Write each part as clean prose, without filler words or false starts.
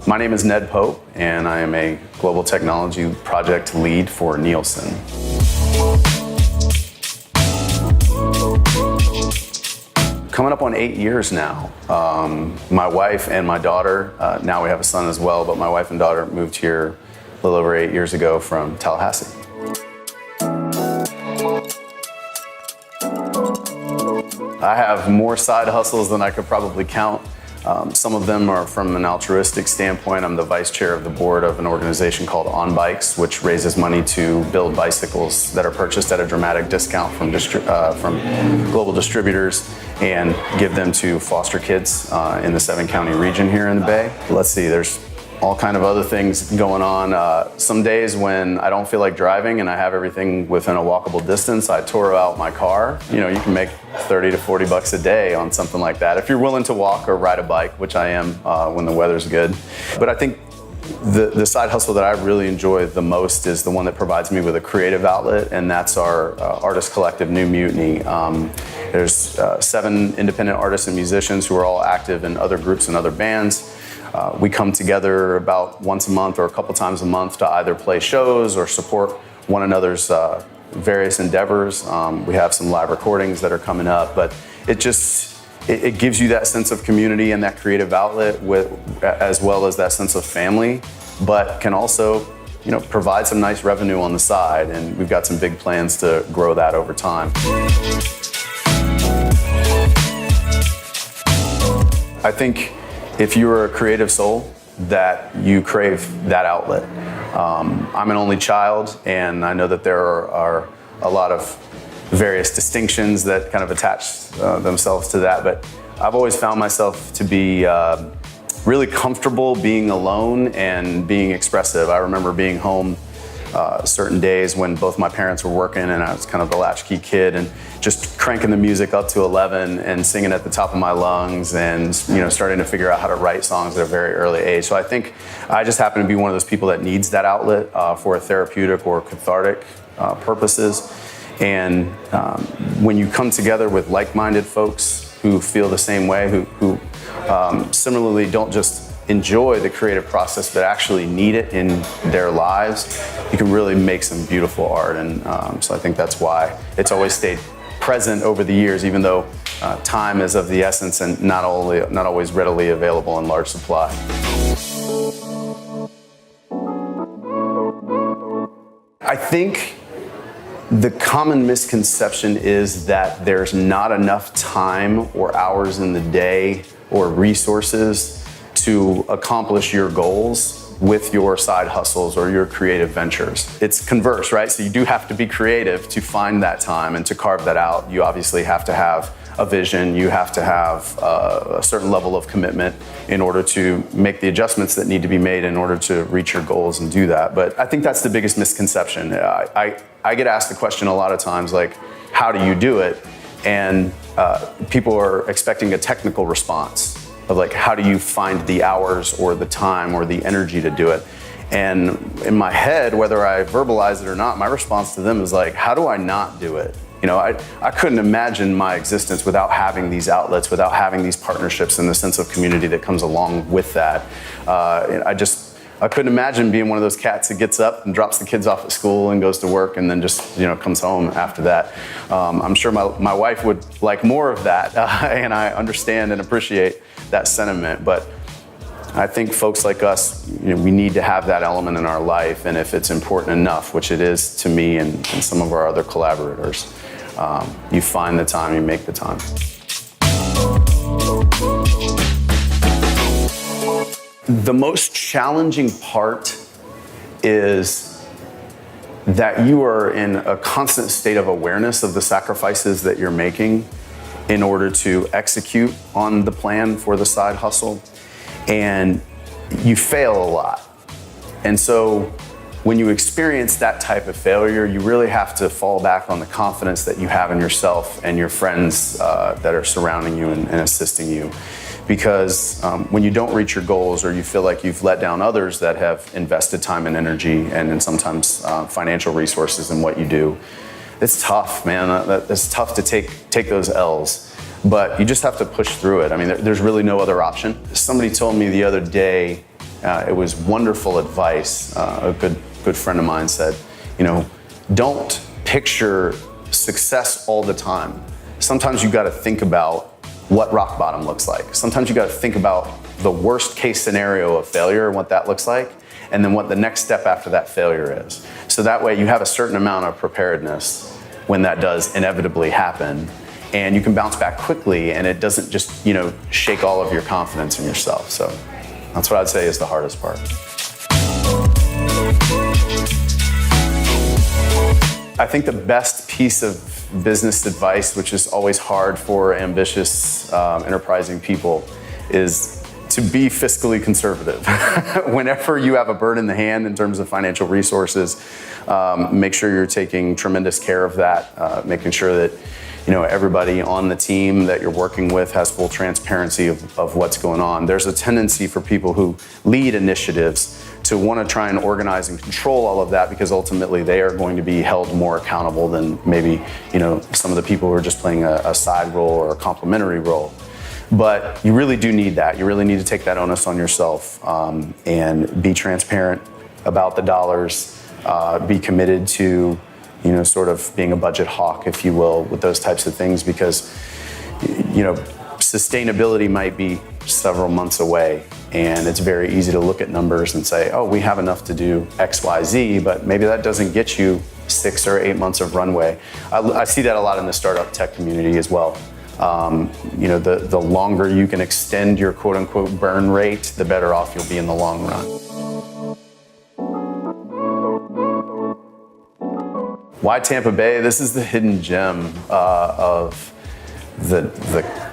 My name is Ned Pope, and I am a global technology project lead for Nielsen. Coming up on 8 years now. My wife and my daughter, now we have a son as well, but my wife and daughter moved here a little over 8 years ago from Tallahassee. I have more side hustles than I could probably count. Some of them are from an altruistic standpoint. I'm the vice chair of the board of an organization called OnBikes, which raises money to build bicycles that are purchased at a dramatic discount from global distributors and give them to foster kids in the 7-county region here in the Bay. Let's see, there's all kind of other things going on. Some days when I don't feel like driving and I have everything within a walkable distance, I tour out my car. You know, you can make 30 to 40 bucks a day on something like that if you're willing to walk or ride a bike, which I am when the weather's good. But I think the side hustle that I really enjoy the most is the one that provides me with a creative outlet, and that's our artist collective, New Mutiny. There's 7 independent artists and musicians who are all active in other groups and other bands. We come together about once a month or a couple times a month to either play shows or support one another's various endeavors. We have some live recordings that are coming up, but it gives you that sense of community and that creative outlet as well as that sense of family, but can also, you know, provide some nice revenue on the side, and we've got some big plans to grow that over time. I think if you're a creative soul, that you crave that outlet. I'm an only child, and I know that there are a lot of various distinctions that kind of attach themselves to that, but I've always found myself to be really comfortable being alone and being expressive. I remember being home certain days when both my parents were working and I was kind of the latchkey kid, and just cranking the music up to 11 and singing at the top of my lungs, and, you know, starting to figure out how to write songs at a very early age. So I think I just happen to be one of those people that needs that outlet for a therapeutic or cathartic purposes. And when you come together with like-minded folks who feel the same way, who similarly don't just enjoy the creative process but actually need it in their lives, you can really make some beautiful art. And so I think that's why it's always stayed present over the years, even though time is of the essence and not always readily available in large supply. I think the common misconception is that there's not enough time or hours in the day or resources to accomplish your goals with your side hustles or your creative ventures. It's converse, right? So you do have to be creative to find that time and to carve that out. You obviously have to have a vision. You have to have a certain level of commitment in order to make the adjustments that need to be made in order to reach your goals and do that. But I think that's the biggest misconception. I get asked the question a lot of times, like, how do you do it? And people are expecting a technical response of, like, how do you find the hours or the time or the energy to do it? And in my head, whether I verbalize it or not, my response to them is like, how do I not do it? You know, I couldn't imagine my existence without having these outlets, without having these partnerships and the sense of community that comes along with that. I couldn't imagine being one of those cats that gets up and drops the kids off at school and goes to work and then just, you know, comes home after that. I'm sure my wife would like more of that, and I understand and appreciate that sentiment. But I think folks like us, you know, we need to have that element in our life, and if it's important enough, which it is to me and some of our other collaborators, you find the time, you make the time. The most challenging part is that you are in a constant state of awareness of the sacrifices that you're making in order to execute on the plan for the side hustle, and you fail a lot. And so when you experience that type of failure, you really have to fall back on the confidence that you have in yourself and your friends that are surrounding you and assisting you. Because when you don't reach your goals, or you feel like you've let down others that have invested time and energy and sometimes financial resources in what you do, it's tough, man. It's tough to take those L's, but you just have to push through it. I mean, there's really no other option. Somebody told me the other day it was wonderful advice. A good friend of mine said, don't picture success all the time. Sometimes you got to think about what rock bottom looks like. Sometimes you got to think about the worst case scenario of failure and what that looks like, and then what the next step after that failure is. So that way you have a certain amount of preparedness when that does inevitably happen, and you can bounce back quickly, and it doesn't just, shake all of your confidence in yourself. So that's what I'd say is the hardest part. I think the best piece of business advice, which is always hard for ambitious, enterprising people, is to be fiscally conservative. Whenever you have a bird in the hand in terms of financial resources, make sure you're taking tremendous care of that, making sure that everybody on the team that you're working with has full transparency of what's going on. There's a tendency for people who lead initiatives to want to try and organize and control all of that, because ultimately they are going to be held more accountable than maybe some of the people who are just playing a side role or a complementary role. But you really do need that. You really need to take that onus on yourself, and be transparent about the dollars, be committed to sort of being a budget hawk, if you will, with those types of things, because sustainability might be several months away, and it's very easy to look at numbers and say, oh, we have enough to do X, Y, Z, but maybe that doesn't get you 6 or 8 months of runway. I see that a lot in the startup tech community as well. The longer you can extend your quote unquote burn rate, the better off you'll be in the long run. Why Tampa Bay? This is the hidden gem of the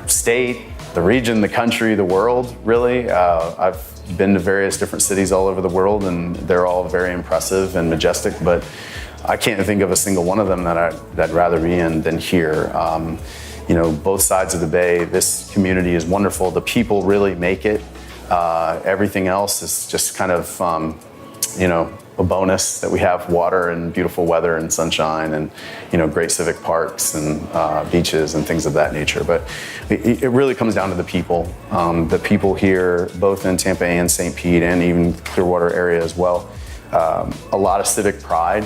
state, the region, the country, the world, really. I've been to various different cities all over the world, and they're all very impressive and majestic, but I can't think of a single one of them that I'd rather be in than here. Both sides of the bay, this community is wonderful. The people really make it. Everything else is just kind of, a bonus that we have water and beautiful weather and sunshine and, great civic parks and beaches and things of that nature. But it really comes down to the people. The people here, both in Tampa and St. Pete and even Clearwater area as well. A lot of civic pride.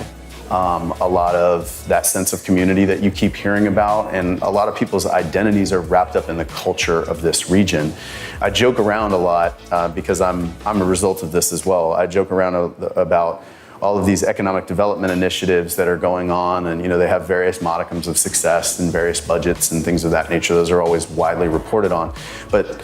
A lot of that sense of community that you keep hearing about, and a lot of people's identities are wrapped up in the culture of this region. I joke around a lot because I'm a result of this as well. I joke around about all of these economic development initiatives that are going on, and they have various modicums of success and various budgets and things of that nature. Those are always widely reported on. But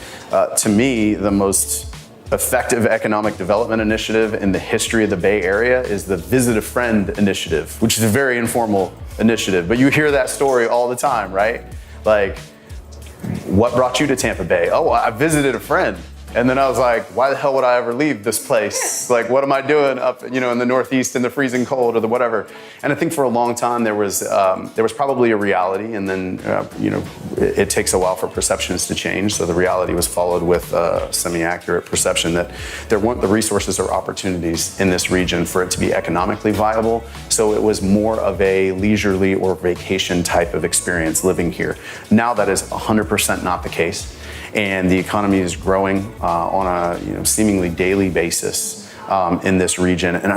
to me, the most effective economic development initiative in the history of the Bay Area is the Visit a Friend initiative, which is a very informal initiative, but you hear that story all the time, right? Like, what brought you to Tampa Bay? Oh, I visited a friend. And then I was like, why the hell would I ever leave this place? Like, what am I doing up, in the Northeast in the freezing cold or the whatever? And I think for a long time there was probably a reality, and then it takes a while for perceptions to change. So the reality was followed with a semi-accurate perception that there weren't the resources or opportunities in this region for it to be economically viable. So it was more of a leisurely or vacation type of experience living here. Now that is 100% not the case. And the economy is growing on a seemingly daily basis in this region, and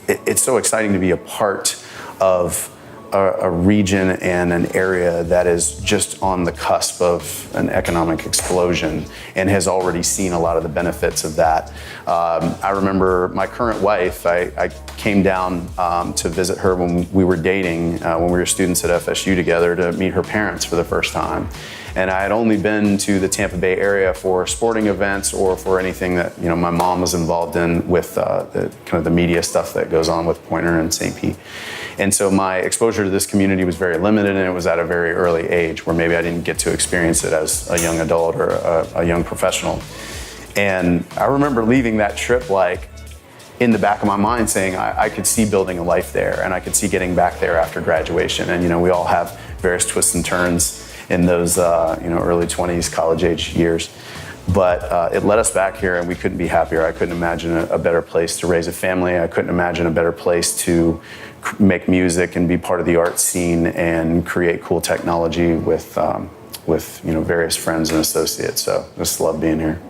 it's so exciting to be a part of a region and an area that is just on the cusp of an economic explosion and has already seen a lot of the benefits of that. I remember my current wife, I came down to visit her when we were dating, when we were students at FSU together, to meet her parents for the first time. And I had only been to the Tampa Bay area for sporting events or for anything that my mom was involved in with the media stuff that goes on with Pointer and St. Pete. And so my exposure to this community was very limited, and it was at a very early age where maybe I didn't get to experience it as a young adult or a young professional. And I remember leaving that trip in the back of my mind saying I could see building a life there, and I could see getting back there after graduation. And we all have various twists and turns in those early 20s, college age years. But it led us back here, and we couldn't be happier. I couldn't imagine a better place to raise a family. I couldn't imagine a better place to make music and be part of the art scene and create cool technology with various friends and associates. So just love being here.